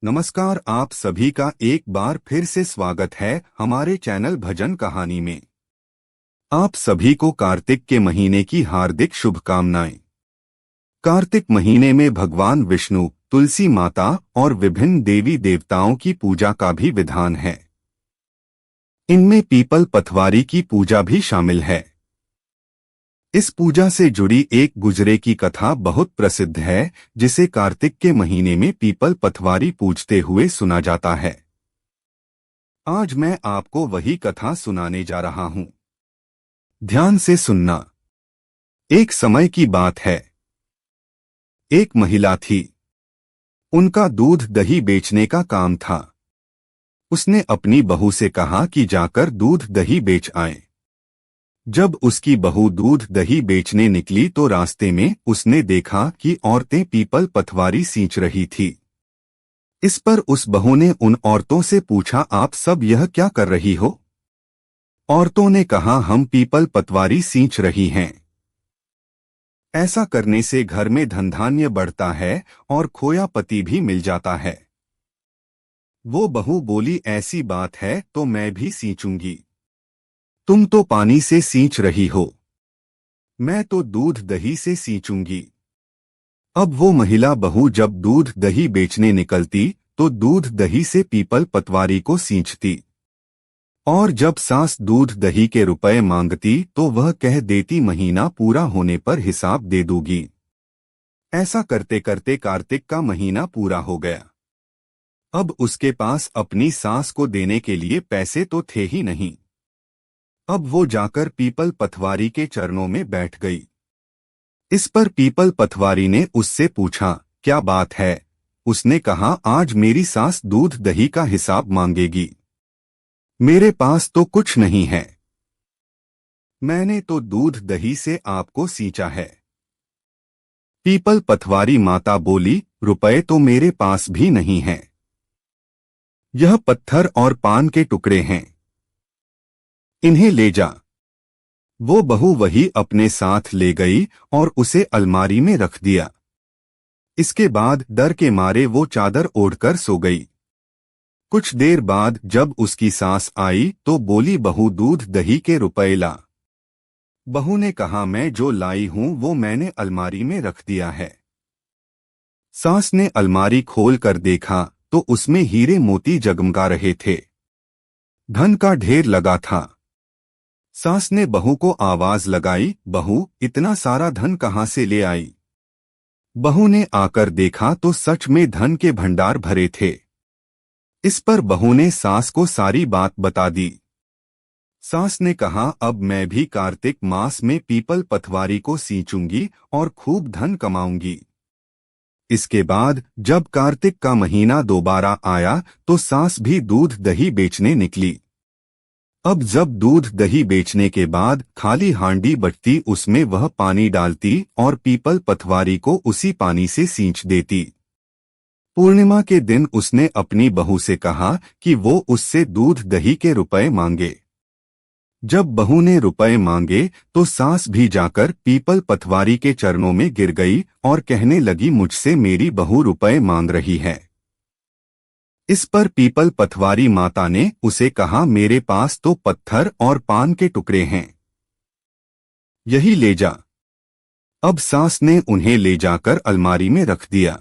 नमस्कार, आप सभी का एक बार फिर से स्वागत है हमारे चैनल भजन कहानी में। आप सभी को कार्तिक के महीने की हार्दिक शुभकामनाएं। कार्तिक महीने में भगवान विष्णु, तुलसी माता और विभिन्न देवी देवताओं की पूजा का भी विधान है। इनमें पीपल पथवारी की पूजा भी शामिल है। इस पूजा से जुड़ी एक गुजरे की कथा बहुत प्रसिद्ध है, जिसे कार्तिक के महीने में पीपल पथवारी पूजते हुए सुना जाता है। आज मैं आपको वही कथा सुनाने जा रहा हूं। ध्यान से सुनना। एक समय की बात है। एक महिला थी। उनका दूध दही बेचने का काम था। उसने अपनी बहू से कहा कि जाकर दूध दही बेच आए। जब उसकी बहू दूध दही बेचने निकली तो रास्ते में उसने देखा कि औरतें पीपल पथवारी सींच रही थी। इस पर उस बहू ने उन औरतों से पूछा, आप सब यह क्या कर रही हो? औरतों ने कहा, हम पीपल पतवारी सींच रही हैं। ऐसा करने से घर में धन धान्य बढ़ता है और खोया पति भी मिल जाता है। वो बहू बोली, ऐसी बात है तो मैं भी सींचूंगी। तुम तो पानी से सींच रही हो, मैं तो दूध दही से सींचूंगी। अब वो महिला बहू जब दूध दही बेचने निकलती तो दूध दही से पीपल पतवारी को सींचती, और जब सास दूध दही के रुपए मांगती तो वह कह देती, महीना पूरा होने पर हिसाब दे दूंगी। ऐसा करते करते कार्तिक का महीना पूरा हो गया। अब उसके पास अपनी सास को देने के लिए पैसे तो थे ही नहीं। अब वो जाकर पीपल पथवारी के चरणों में बैठ गई। इस पर पीपल पथवारी ने उससे पूछा, क्या बात है? उसने कहा, आज मेरी सास दूध दही का हिसाब मांगेगी। मेरे पास तो कुछ नहीं है। मैंने तो दूध दही से आपको सींचा है। पीपल पथवारी माता बोली, रुपए तो मेरे पास भी नहीं हैं। यह पत्थर और पान के टुकड़े हैं, इन्हें ले जा। वो बहू वही अपने साथ ले गई और उसे अलमारी में रख दिया। इसके बाद डर के मारे वो चादर ओढ़कर सो गई। कुछ देर बाद जब उसकी सास आई तो बोली, बहू दूध दही के रुपए ला। बहू ने कहा, मैं जो लाई हूं वो मैंने अलमारी में रख दिया है। सास ने अलमारी खोल कर देखा तो उसमें हीरे मोती जगमगा रहे थे। धन का ढेर लगा था। सास ने बहू को आवाज लगाई, बहू इतना सारा धन कहाँ से ले आई? बहू ने आकर देखा तो सच में धन के भंडार भरे थे। इस पर बहू ने सास को सारी बात बता दी। सास ने कहा, अब मैं भी कार्तिक मास में पीपल पथवारी को सींचूंगी और खूब धन कमाऊंगी। इसके बाद जब कार्तिक का महीना दोबारा आया तो सास भी दूध दही बेचने निकली। अब जब दूध दही बेचने के बाद खाली हांडी बचती उसमें वह पानी डालती और पीपल पथवारी को उसी पानी से सींच देती। पूर्णिमा के दिन उसने अपनी बहू से कहा कि वो उससे दूध दही के रुपए मांगे। जब बहू ने रुपए मांगे तो सास भी जाकर पीपल पथवारी के चरणों में गिर गई और कहने लगी, मुझसे मेरी बहू रुपए मांग रही है। इस पर पीपल पथवारी माता ने उसे कहा, मेरे पास तो पत्थर और पान के टुकड़े हैं, यही ले जा। अब सास ने उन्हें ले जाकर अलमारी में रख दिया।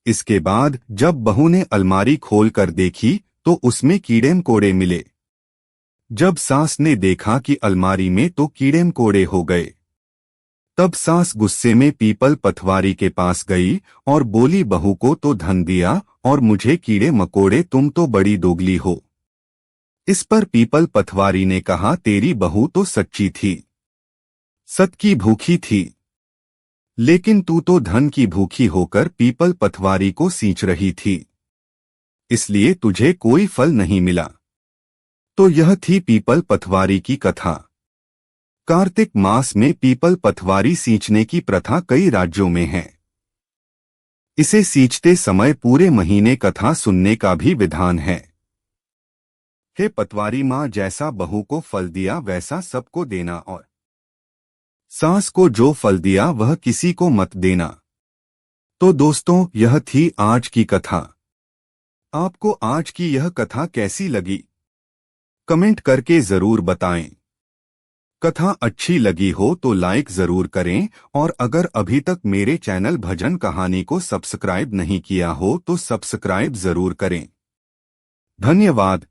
इसके बाद जब बहू ने अलमारी खोलकर देखी तो उसमें कीड़े मकोड़े मिले। जब सास ने देखा कि अलमारी में तो कीड़े मकोड़े हो गए, तब सास गुस्से में पीपल पथवारी के पास गई और बोली, बहू को तो धन दिया और मुझे कीड़े मकोड़े, तुम तो बड़ी दोगली हो। इस पर पीपल पथवारी ने कहा, तेरी बहू तो सच्ची थी, सत की भूखी थी, लेकिन तू तो धन की भूखी होकर पीपल पथवारी को सींच रही थी, इसलिए तुझे कोई फल नहीं मिला। तो यह थी पीपल पथवारी की कथा। कार्तिक मास में पीपल पथवारी सींचने की प्रथा कई राज्यों में है। इसे सींचते समय पूरे महीने कथा सुनने का भी विधान है। हे पतवारी माँ, जैसा बहू को फल दिया वैसा सबको देना, और सास को जो फल दिया वह किसी को मत देना। तो दोस्तों, यह थी आज की कथा। आपको आज की यह कथा कैसी लगी? कमेंट करके जरूर बताएं। कथा अच्छी लगी हो तो लाइक जरूर करें और अगर अभी तक मेरे चैनल भजन कहानी को सब्सक्राइब नहीं किया हो तो सब्सक्राइब जरूर करें। धन्यवाद।